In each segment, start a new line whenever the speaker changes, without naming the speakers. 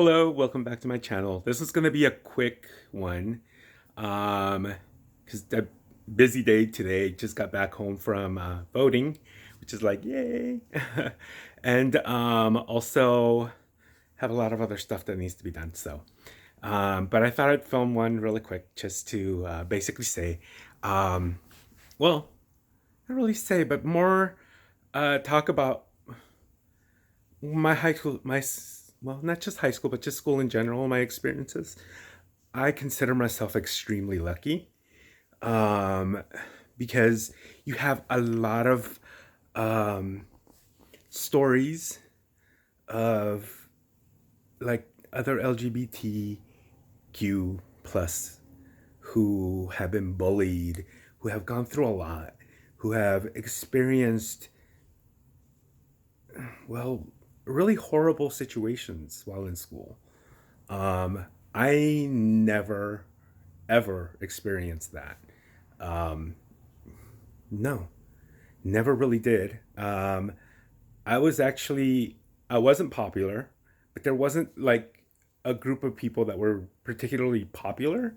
Hello, welcome back to my channel. This is going to be a quick one because a busy day today. Just got back home from voting, which is like yay. And also have a lot of other stuff that needs to be done. But I thought I'd film one really quick just to basically say, um, well, not really say, but more talk about my high school, well, not just high school, but just school in general, my experiences. I consider myself extremely lucky um, because you have a lot of um, stories of like other LGBTQ plus who have been bullied, who have gone through a lot, who have experienced, well, really horrible situations while in school. Um, I never ever experienced that. Um, no, never really did. I was actually I wasn't popular, but there wasn't like a group of people that were particularly popular.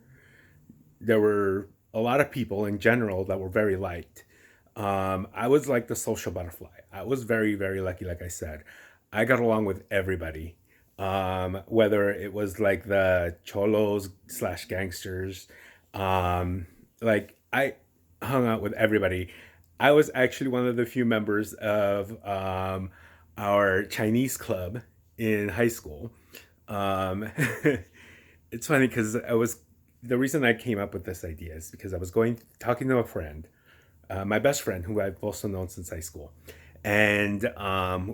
There were a lot of people in general that were very liked. I was like the social butterfly. I was very, very lucky, like I said. I got along with everybody. Whether it was like the cholos slash gangsters, um, like I hung out with everybody. I was actually one of the few members of our Chinese club in high school. Um, it's funny because the reason I came up with this idea is because I was going talking to a friend, my best friend, who I've also known since high school, and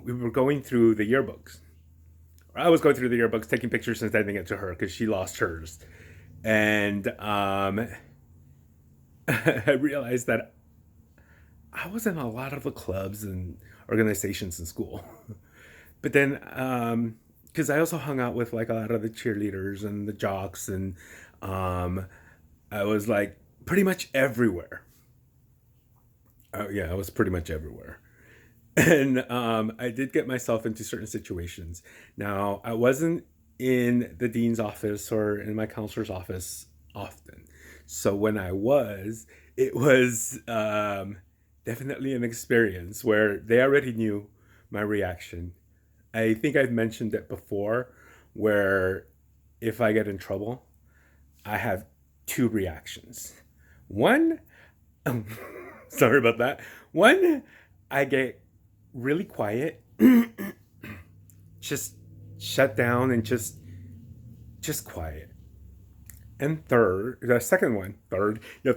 we were going through the yearbooks. I was going through the yearbooks, taking pictures and sending it to her because she lost hers, and I realized that I was in a lot of the clubs and organizations in school. But then, because I also hung out with like a lot of the cheerleaders and the jocks, and um, I was like pretty much everywhere. Yeah, I was pretty much everywhere. And I did get myself into certain situations. Now, I wasn't in the dean's office or in my counselor's office often. So when I was, it was definitely an experience where they already knew my reaction. I think I've mentioned it before, where if I get in trouble, I have two reactions. One, sorry about that. One, I get really quiet, just shut down and just quiet. And third, the second one, third, yeah,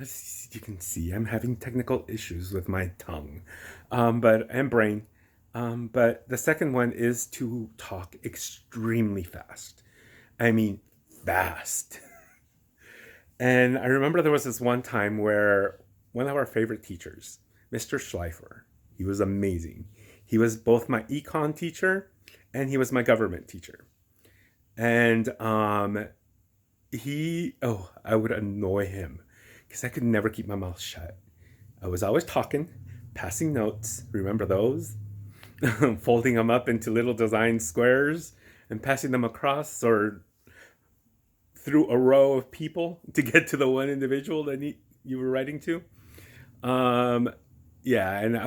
as you can see, I'm having technical issues with my tongue, but and brain. But the second one is to talk extremely fast. I mean, fast. And I remember there was this one time where one of our favorite teachers, Mr. Schleifer, he was amazing. He was both my econ teacher and he was my government teacher. And I would annoy him because I could never keep my mouth shut. I was always talking, passing notes. Remember those? Folding them up into little design squares and passing them across or through a row of people to get to the one individual that you were writing to. Um, yeah, and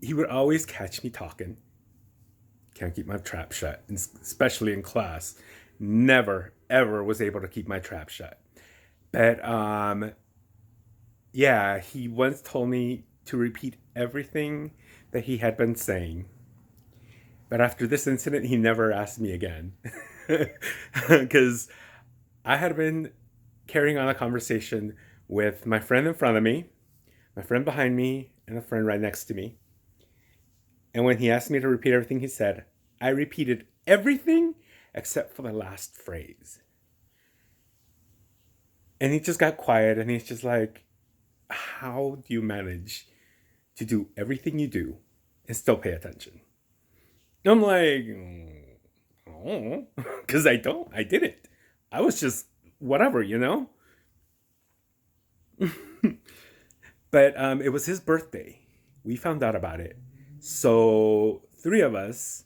he would always catch me talking. Can't keep my trap shut, especially in class. Never ever was able to keep my trap shut. But yeah, he once told me to repeat everything that he had been saying. But after this incident, he never asked me again. Because I had been carrying on a conversation with my friend in front of me, my friend behind me, and a friend right next to me. And when he asked me to repeat everything he said, I repeated everything except for the last phrase. And he just got quiet and he's just like, how do you manage to do everything you do and still pay attention? I'm like, oh, because I don't. I didn't. I was just whatever, you know? But it was his birthday. We found out about it. So three of us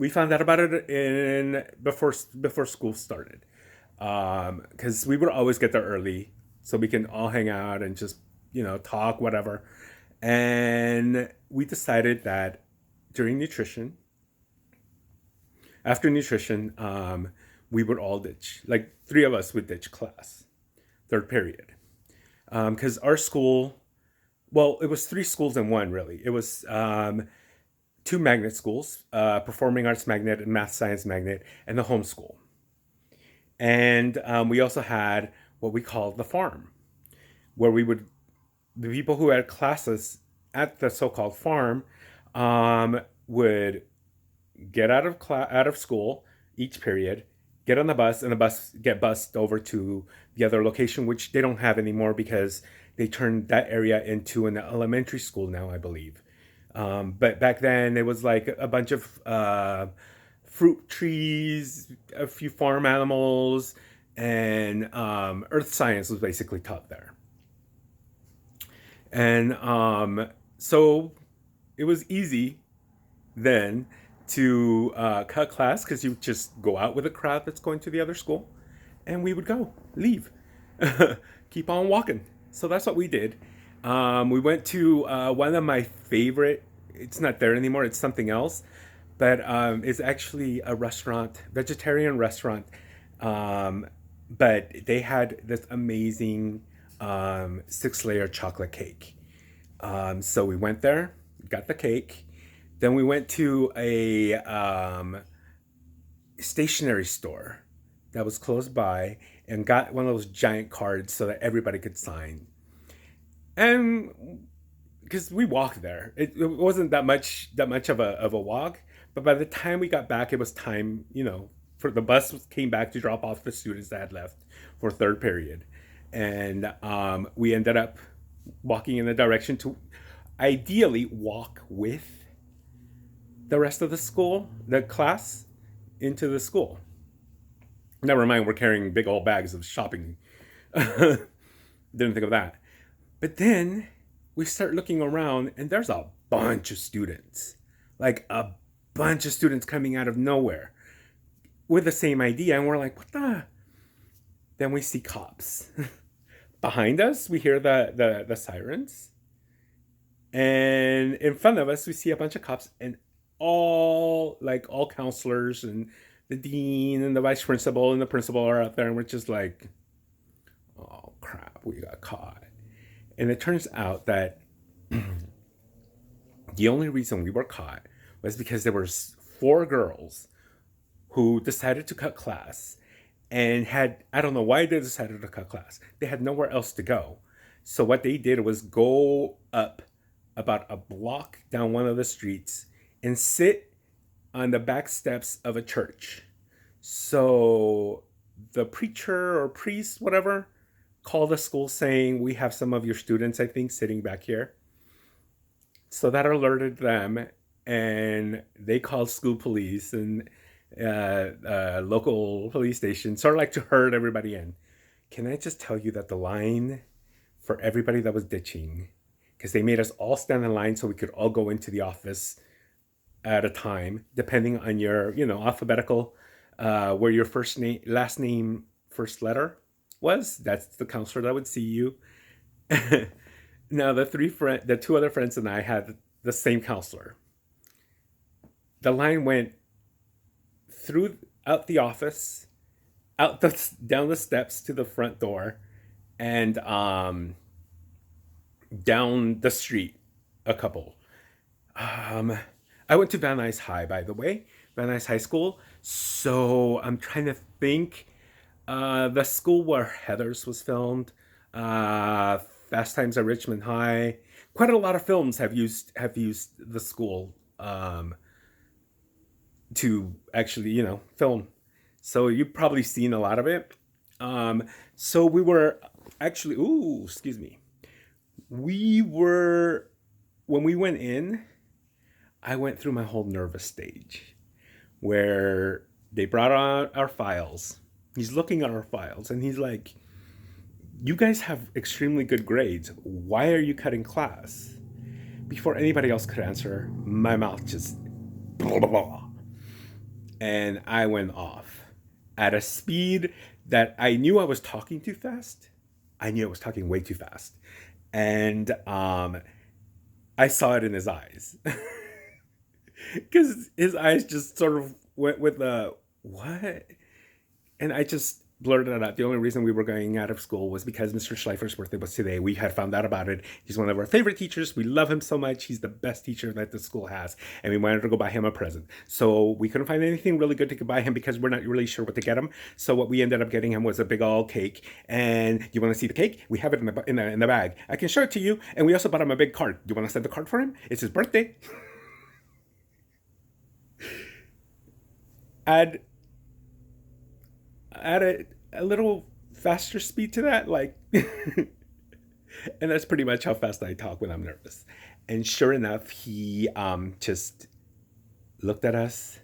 We found out about it in before school started, because we would always get there early so we can all hang out and just talk whatever. And we decided that during nutrition, after nutrition, we would all ditch. Like three of us would ditch class, third period, because our school. Well, it was three schools in one, really. It was two magnet schools, performing arts magnet and math science magnet, and the home school. And we also had what we called the farm, where the people who had classes at the so-called farm would get out of school each period, get on the bus, and the bus get bused over to the other location, which they don't have anymore because they turned that area into an elementary school now, I believe. But back then, it was like a bunch of fruit trees, a few farm animals, and earth science was basically taught there. And so it was easy then to cut class because you just go out with a crowd that's going to the other school, and we would leave, keep on walking. So that's what we did. We went to one of my favorite. It's not there anymore. It's something else, but it's actually a restaurant, vegetarian restaurant. But they had this amazing 6-layer chocolate cake. So we went there, got the cake. Then we went to a stationery store that was close by and got one of those giant cards so that everybody could sign. And because we walked there, it wasn't that much of a walk. But by the time we got back, it was time, for the bus came back to drop off the students that had left for third period, and we ended up walking in the direction to ideally walk with the rest of the class, into the school. Never mind, we're carrying big old bags of shopping. Didn't think of that. But then we start looking around, and there's a bunch of students. Like a bunch of students coming out of nowhere with the same idea. And we're like, what the? Then we see cops. Behind us, we hear the sirens. And in front of us, we see a bunch of cops, and all counselors and the dean and the vice principal and the principal are out there, and we're just like, oh crap, we got caught. And it turns out that the only reason we were caught was because there were 4 girls who decided to cut class and I don't know why they decided to cut class. They had nowhere else to go. So what they did was go up about a block down one of the streets and sit on the back steps of a church. So the preacher or priest, whatever, called the school saying, we have some of your students, I think, sitting back here. So that alerted them, and they called school police and local police station, sort of like to herd everybody in. Can I just tell you that the line for everybody that was ditching, because they made us all stand in line so we could all go into the office at a time, depending on your, alphabetical, where your last name, first letter was. That's the counselor that would see you. Now, the 2 other friends and I had the same counselor. The line went out the office, down the steps to the front door, and down the street a couple. I went to Van Nuys High, by the way, Van Nuys High School. So I'm trying to think. The school where Heathers was filmed, Fast Times at Richmond High. Quite a lot of films have used the school to actually, film. So you've probably seen a lot of it. So we were actually, excuse me. When we went in, I went through my whole nervous stage where they brought out our files. He's looking at our files and he's like, you guys have extremely good grades. Why are you cutting class? Before anybody else could answer, my mouth just blah, blah, blah. and I went off at a speed that I knew I was talking too fast. I knew I was talking way too fast. And I saw it in his eyes. Because his eyes just sort of went with the, what? And I just blurted it out. The only reason we were going out of school was because Mr. Schleifer's birthday was today. We had found out about it. He's one of our favorite teachers. We love him so much. He's the best teacher that the school has. And we wanted to go buy him a present. So we couldn't find anything really good to buy him because we're not really sure what to get him. So what we ended up getting him was a big old cake. And you want to see the cake? We have it in the bag. I can show it to you. And we also bought him a big card. Do you want to send the card for him? It's his birthday. Add a little faster speed to that, like, and that's pretty much how fast I talk when I'm nervous. And sure enough, he just looked at us,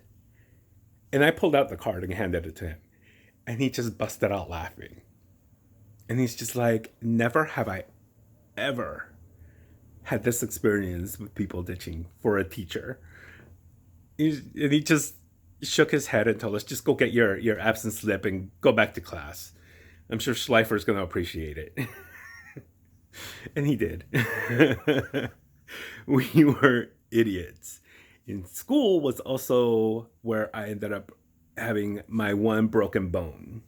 and I pulled out the card and handed it to him, and he just busted out laughing. And he's just like, never have I ever had this experience with people ditching for a teacher. And he just shook his head and told us, just go get your absence slip and go back to class. I'm sure Schleifer's going to appreciate it. And he did. We were idiots. In school was also where I ended up having my one broken bone.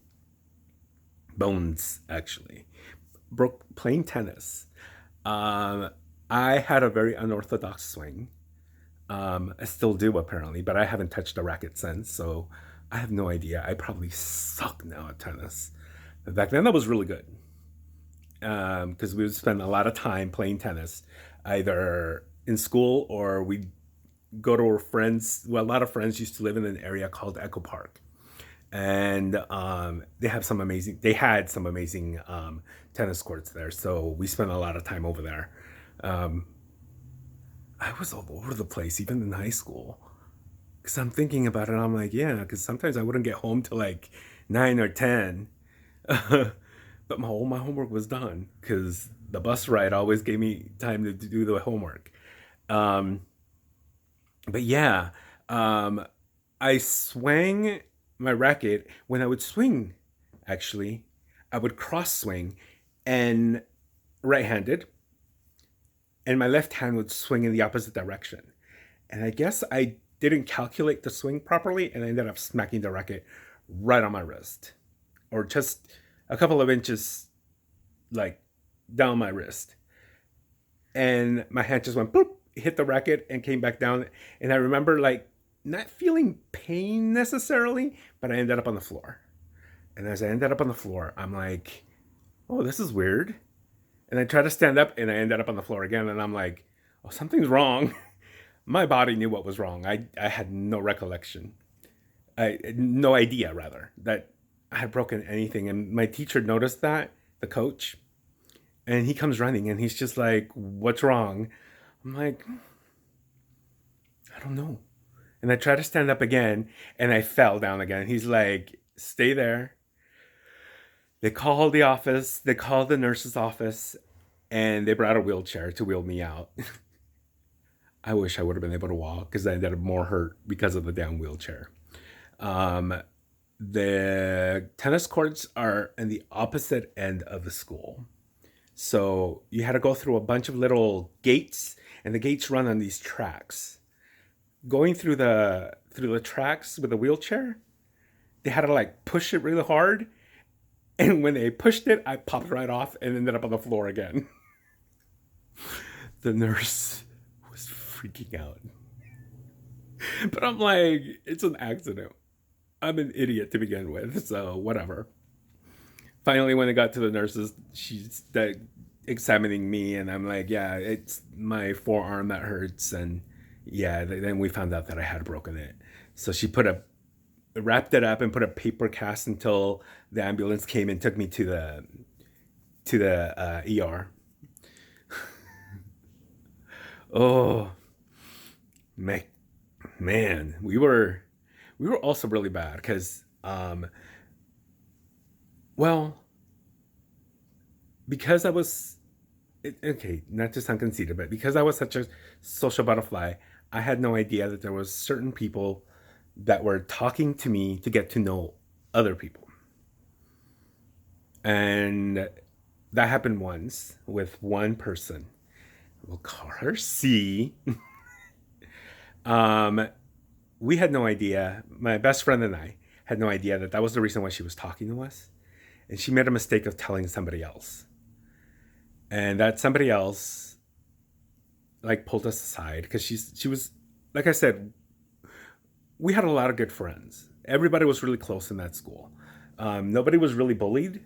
Bones, actually. Broke playing tennis. I had a very unorthodox swing. I still do apparently, but I haven't touched a racket since, so I have no idea. I probably suck now at tennis. But back then, I was really good because we would spend a lot of time playing tennis, either in school or we'd go to our friends. Well, a lot of friends used to live in an area called Echo Park, and they had some amazing tennis courts there. So we spent a lot of time over there. I was all over the place, even in high school. Because I'm thinking about it, I'm like, yeah, because sometimes I wouldn't get home till like 9 or 10. But all my homework was done because the bus ride always gave me time to do the homework. Um, but yeah, I swang my racket. When I would swing, actually, I would cross swing and right-handed, and my left hand would swing in the opposite direction. And I guess I didn't calculate the swing properly, and I ended up smacking the racket right on my wrist, or just a couple of inches, like down my wrist. And my hand just went boop, hit the racket, and came back down. And I remember like not feeling pain necessarily, but I ended up on the floor. And as I ended up on the floor, I'm like, oh, this is weird. And I tried to stand up and I ended up on the floor again. And I'm like, oh, something's wrong. My body knew what was wrong. I had no recollection. No idea, rather, that I had broken anything. And my teacher noticed that, the coach, and he comes running and he's just like, what's wrong? I'm like, I don't know. And I tried to stand up again and I fell down again. He's like, stay there. They called the office, they called the nurse's office, and they brought a wheelchair to wheel me out. I wish I would have been able to walk because I ended up more hurt because of the damn wheelchair. Um, the tennis courts are in the opposite end of the school. So you had to go through a bunch of little gates, and the gates run on these tracks. Going through the tracks with a wheelchair, they had to like push it really hard. And when they pushed it, I popped right off and ended up on the floor again. The nurse was freaking out. But I'm like, it's an accident. I'm an idiot to begin with, so whatever. Finally, when I got to the nurses, she's examining me, and I'm like, yeah, it's my forearm that hurts. And yeah, then we found out that I had broken it. So she wrapped it up and put a paper cast until the ambulance came and took me to the ER. Oh, man, we were also really bad because well, because I was okay, not to sound conceited, but because I was such a social butterfly, I had no idea that there was certain people that were talking to me to get to know other people. And that happened once with one person. We'll call her C. um, we had no idea. My best friend and I had no idea that that was the reason why she was talking to us. And she made a mistake of telling somebody else. And that somebody else like pulled us aside because she was, like I said, we had a lot of good friends. Everybody was really close in that school. Nobody was really bullied.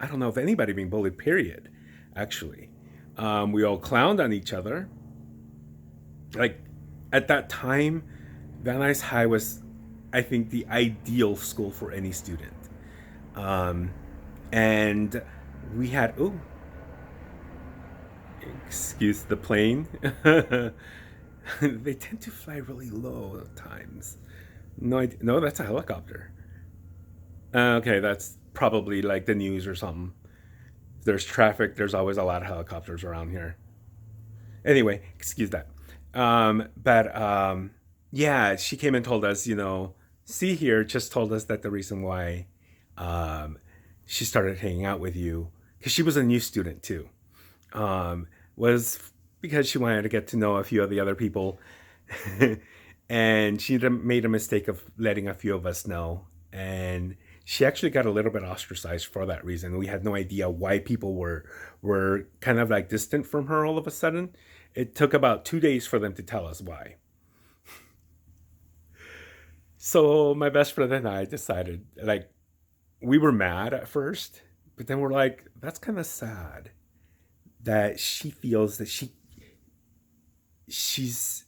I don't know if anybody being bullied, period, actually. We all clowned on each other. Like, at that time, Van Nuys High was, I think, the ideal school for any student. Um, and we had, oh, excuse the plane. They tend to fly really low at times. No, no, that's a helicopter. Okay, that's probably like the news or something. If there's traffic, there's always a lot of helicopters around here. Anyway, excuse that. But yeah, she came and told us, see here, just told us that the reason why um, she started hanging out with you, because she was a new student too, was because she wanted to get to know a few of the other people. And she made a mistake of letting a few of us know. And she actually got a little bit ostracized for that reason. We had no idea why people were kind of like distant from her all of a sudden. It took about 2 days for them to tell us why. So my best friend and I decided, like, we were mad at first, but then we're like, that's kind of sad that she feels that she's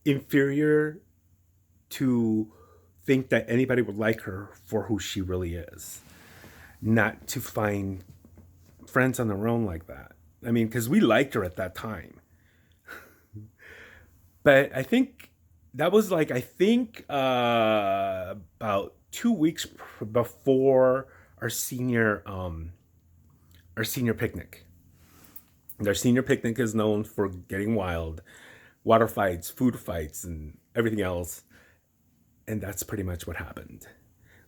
inferior to think that anybody would like her for who she really is, not to find friends on their own like that. I mean, because we liked her at that time. But I think that was like, I think about 2 weeks before our senior picnic. Their senior picnic is known for getting wild, water fights, food fights, and everything else. And that's pretty much what happened.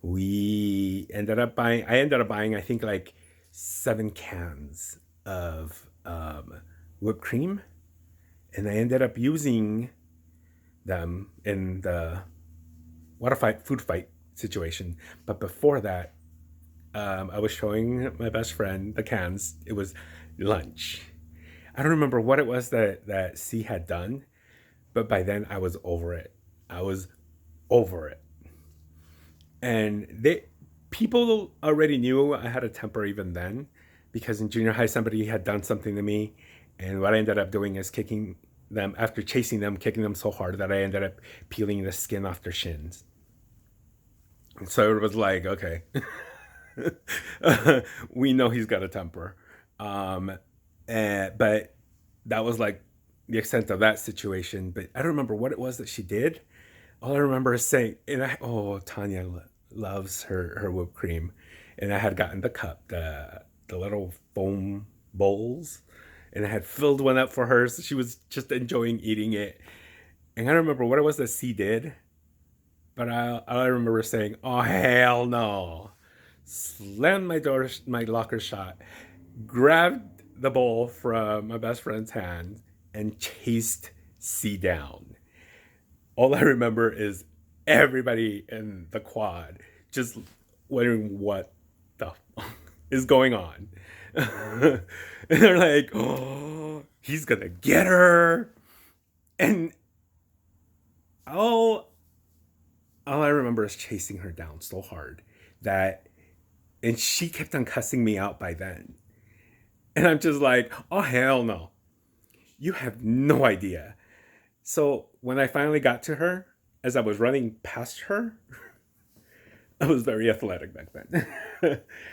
I ended up buying, I think, like 7 cans of whipped cream. And I ended up using them in the water fight, food fight situation. But before that, I was showing my best friend the cans. It was lunch. I don't remember what it was that C had done, but by then I was over it. I was over it. And people already knew I had a temper even then, because in junior high somebody had done something to me, and what I ended up doing is kicking them, after chasing them, kicking them so hard that I ended up peeling the skin off their shins. So it was like, okay, we know he's got a temper. Um, but that was like the extent of that situation. But I don't remember what it was that she did. All I remember is saying, Tanya loves her whipped cream. And I had gotten the cup, the little foam bowls, and I had filled one up for her. So she was just enjoying eating it. And I don't remember what it was that C did. But I remember saying, oh, hell no. Slammed my locker shut, grabbed the bowl from my best friend's hand, and chased C down. All I remember is everybody in the quad just wondering what the fuck is going on. And they're like, oh, he's gonna get her. And all I remember is chasing her down so hard that, and she kept on cussing me out by then. And I'm just like, oh, hell no. You have no idea. So when I finally got to her, as I was running past her, I was very athletic back then.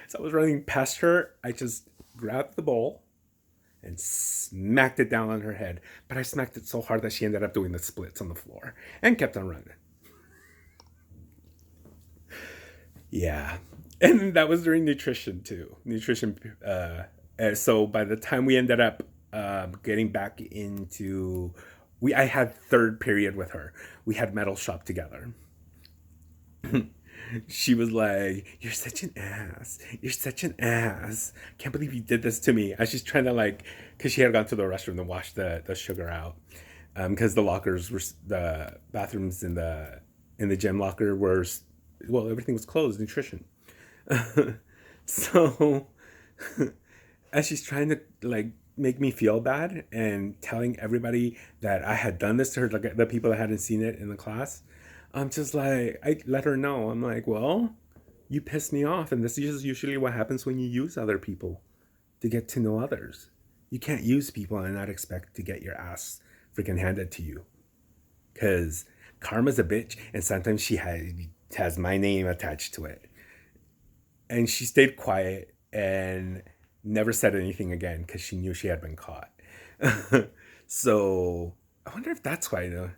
So I was running past her. I just grabbed the bowl and smacked it down on her head. But I smacked it so hard that she ended up doing the splits on the floor and kept on running. Yeah. And that was during nutrition too. So by the time we ended up getting back into, I had third period with her. We had metal shop together. She was like, "You're such an ass. You're such an ass. Can't believe you did this to me." And she's trying to like, because she had gone to the restroom to wash the sugar out, because the lockers were the bathrooms in the gym locker were, well, everything was closed, nutrition. So as she's trying to like make me feel bad and telling everybody that I had done this to her, like the people that hadn't seen it in the class, I'm just like, I let her know. I'm like, well, you pissed me off, and this is usually what happens when you use other people to get to know others. You can't use people and not expect to get your ass freaking handed to you, because karma's a bitch, and sometimes has my name attached to it. And she stayed quiet and never said anything again because she knew she had been caught. So I wonder if that's why. I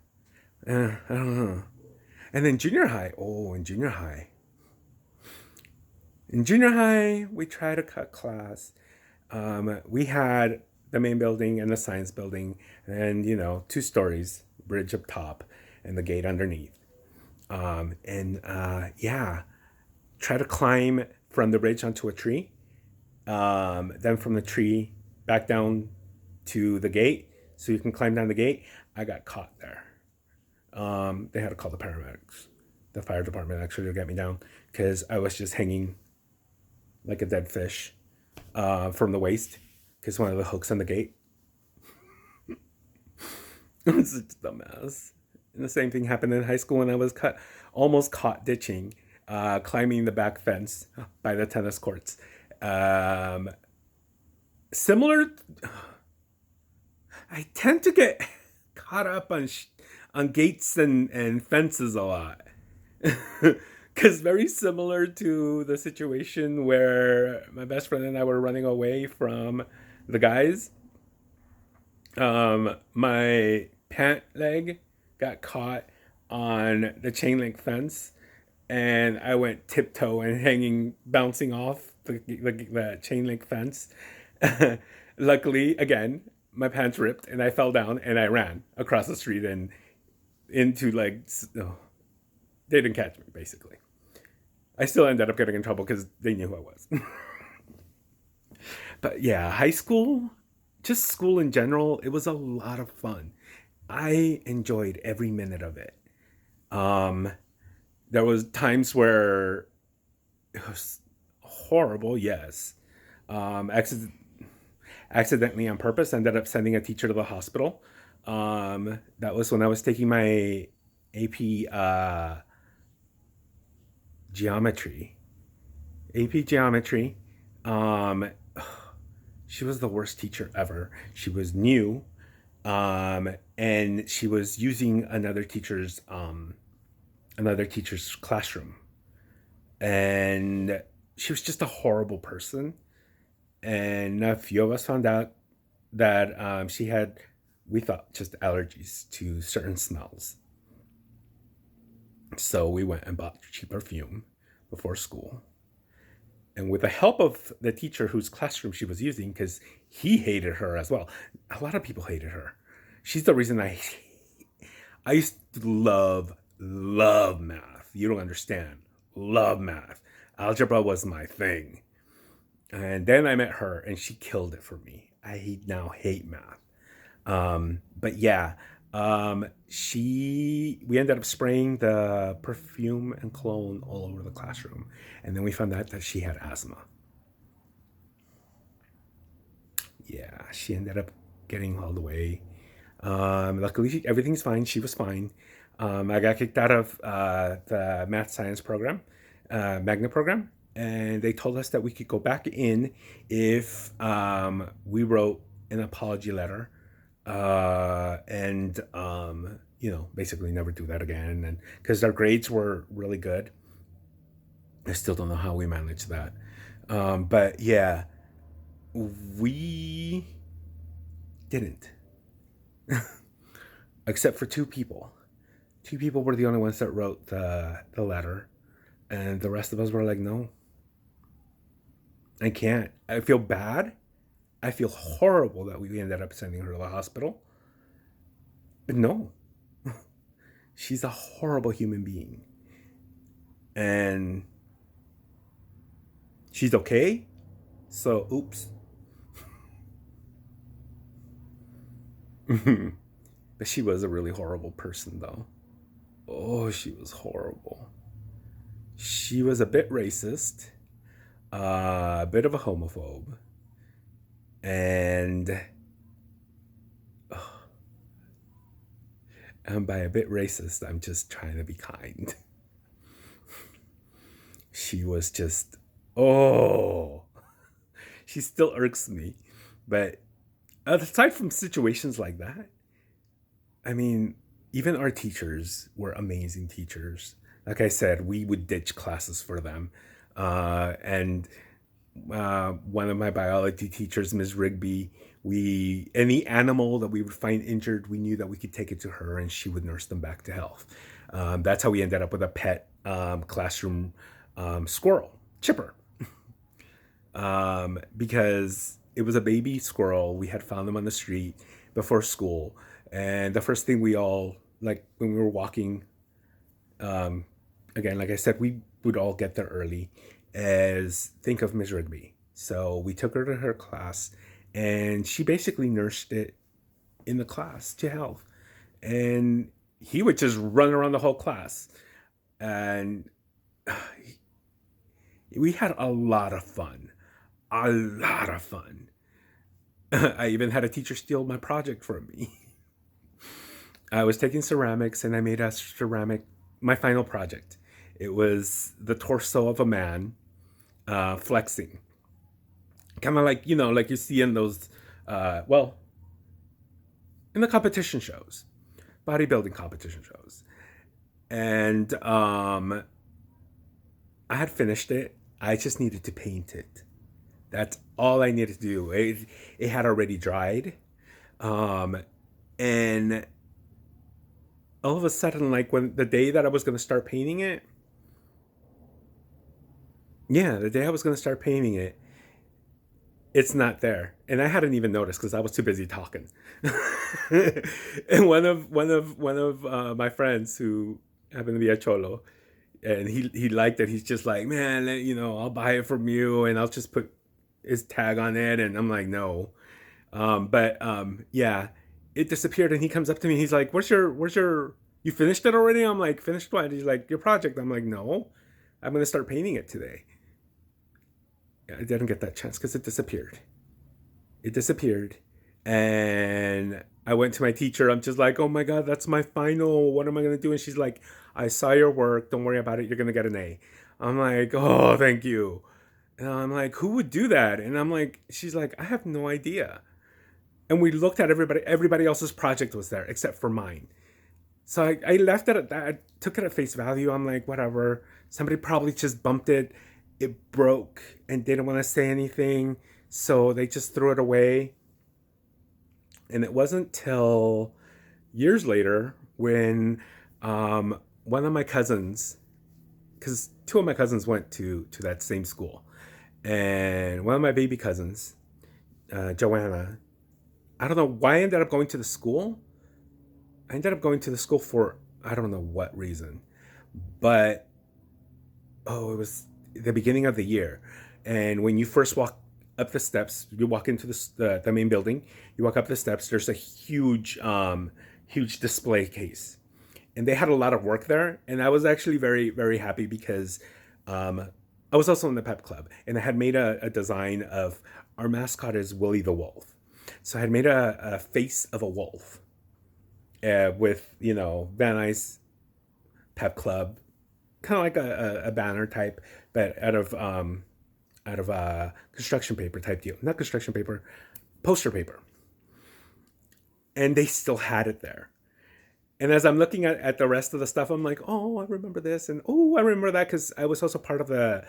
don't know. And then junior high. Oh, in junior high, we tried to cut class. We had the main building and the science building, and 2 stories, bridge up top, and the gate underneath. And yeah, try to climb from the bridge onto a tree. Then from the tree back down to the gate, so you can climb down the gate. I got caught there. They had to call the paramedics, the fire department actually, to get me down because I was just hanging like a dead fish from the waist because one of the hooks on the gate. It was such a dumbass. And the same thing happened in high school when I was almost caught ditching, climbing the back fence by the tennis courts. Um, Similar, I tend to get caught up on gates and fences a lot. Because very similar to the situation where my best friend and I were running away from the guys, my pant leg got caught on the chain link fence, and I went tiptoe and hanging, bouncing off the chain link fence. Luckily, again, my pants ripped and I fell down and I ran across the street and into like, oh, they didn't catch me basically. I still ended up getting in trouble because they knew who I was. But yeah, high school, just school in general, it was a lot of fun. I enjoyed every minute of it. Um, there was times where it was horrible, yes. Um, accident, Accidentally on purpose ended up sending a teacher to the hospital. That was when I was taking my AP geometry. AP geometry. Um, she was the worst teacher ever. She was new, and she was using another teacher's classroom, and she was just a horrible person. And a few of us found out that she had, we thought, just allergies to certain smells. So we went and bought cheap perfume before school. And with the help of the teacher whose classroom she was using, because he hated her as well. A lot of people hated her. She's the reason I used to love math. You don't understand. Love math. Algebra was my thing. And then I met her and she killed it for me. I now hate math. But yeah, we ended up spraying the perfume and cologne all over the classroom. And then we found out that she had asthma. Yeah, she ended up getting hauled away. Luckily, everything's fine. She was fine. I got kicked out of the math science program, magnet program, and they told us that we could go back in if we wrote an apology letter, and basically never do that again. And because our grades were really good, I still don't know how we managed that. But yeah, we didn't, except for two people. Two people were the only ones that wrote the letter, and the rest of us were like, no, I can't. I feel bad. I feel horrible that we ended up sending her to the hospital. But no, she's a horrible human being. and she's okay. So, oops. But she was a really horrible person, though. Oh, she was horrible. She was a bit racist, a bit of a homophobe, and by a bit racist, I'm just trying to be kind. She was just, oh, she still irks me. But aside from situations like that, I mean, even our teachers were amazing teachers. Like I said, we would ditch classes for them. And one of my biology teachers, Ms. Rigby, we any animal that we would find injured, we knew that we could take it to her and she would nurse them back to health. That's how we ended up with a pet classroom squirrel, Chipper, because it was a baby squirrel. We had found them on the street before school, and the first thing we all like when we were walking, um, again, like I said, we would all get there early, as think of Ms. Rigby. So we took her to her class, and she basically nursed it in the class to health, and he would just run around the whole class, and we had a lot of fun. A lot of fun. I even had a teacher steal my project from me. I was taking ceramics and I made a ceramic, my final project. It was the torso of a man flexing. Kind of like, like you see in those, well, in the competition shows, bodybuilding competition shows. And I had finished it. I just needed to paint it. That's all I needed to do. It had already dried. Um, and all of a sudden, like when the day that I was going to start painting it, yeah, the day I was going to start painting it, it's not there, and I hadn't even noticed because I was too busy talking. And one of my friends who happened to be a cholo, and he liked it. He's just like, man, I'll buy it from you, and I'll just put his tag on it. And I'm like, no. But yeah, it disappeared, and he comes up to me. And he's like, where's your? You finished it already? I'm like, finished what? He's like, your project. I'm like, no, I'm gonna start painting it today. I didn't get that chance because it disappeared. It disappeared, and I went to my teacher. I'm just like, oh my god, that's my final. What am I gonna do? And she's like, I saw your work. Don't worry about it. You're gonna get an A. I'm like, oh, thank you. And I'm like, who would do that? And I'm like, she's like, I have no idea. And we looked at everybody. Everybody else's project was there except for mine. So I left it at that. I took it at face value. I'm like, whatever. Somebody probably just bumped it. It broke and didn't want to say anything. So they just threw it away. And it wasn't till years later when one of my cousins, because two of my cousins went to that same school, and one of my baby cousins, Joanna, I don't know why I ended up going to the school. I ended up going to the school for I don't know what reason, but it was the beginning of the year, and when you first walk up the steps, you walk into the main building. You walk up the steps. There's a huge display case, and they had a lot of work there. And I was actually very very happy because I was also in the pep club, and I had made a design of our mascot is Willie the Wolf. So I had made a face of a wolf with Van Nuys Pep Club, kind of like a banner type, but out of construction paper type deal, not construction paper, poster paper, and they still had it there. And as I'm looking at the rest of the stuff, I'm like, oh, I remember this, and oh, I remember that because I was also part of the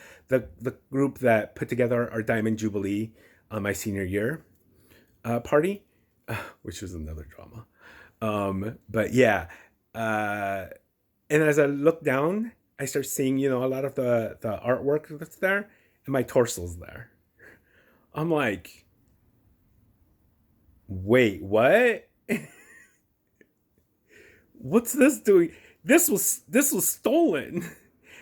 group that put together our Diamond Jubilee on my senior year party, which was another drama. But yeah, uh, and as I look down, I start seeing a lot of the artwork that's there, and my torso's there. I'm like, wait, what? What's this doing? This was stolen.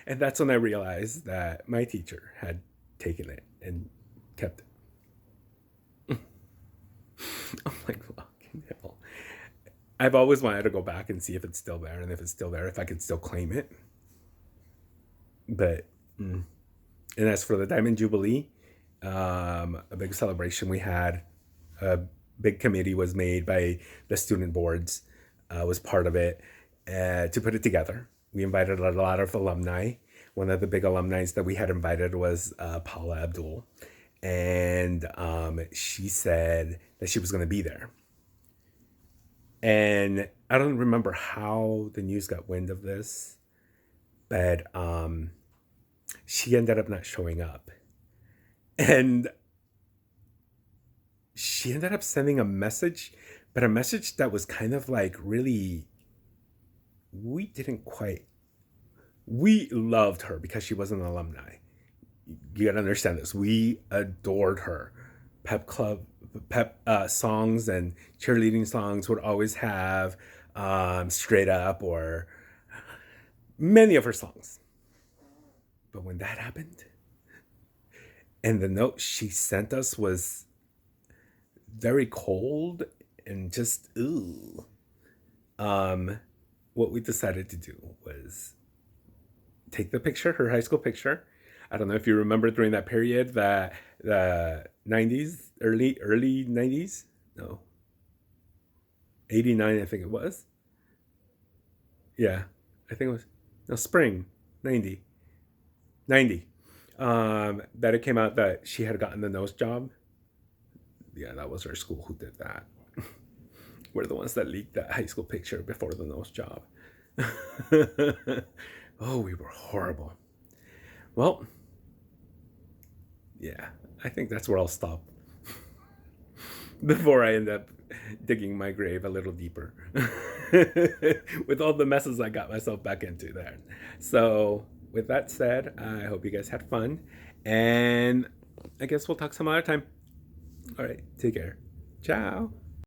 And that's when I realized that my teacher had taken it and kept it. I'm like, fucking hell. I've always wanted to go back and see if it's still there, and if it's still there, if I could still claim it. But, and as for the Diamond Jubilee, a big celebration we had, a big committee was made by the student boards, was part of it, to put it together. We invited a lot of alumni. One of the big alumni that we had invited was Paula Abdul. And she said that she was going to be there. And I don't remember how the news got wind of this, but she ended up not showing up. And she ended up sending a message, but a message that was kind of like really, we loved her because she was an alumni. You gotta understand this. We adored her. Pep songs and cheerleading songs would always have Straight Up or many of her songs. But when that happened, and the note she sent us was very cold and just, ooh. What we decided to do was take the picture, her high school picture. I don't know if you remember during that period, that the 90s, early 90s, no, 89, I think it was. Yeah, I think it was, no, spring 90, 90. That it came out that she had gotten the nose job. Yeah, that was our school who did that. We're the ones that leaked that high school picture before the nose job. Oh, we were horrible. Well, yeah, I think that's where I'll stop before I end up digging my grave a little deeper with all the messes I got myself back into there. So, with that said, I hope you guys had fun, and I guess we'll talk some other time. All right, take care. Ciao.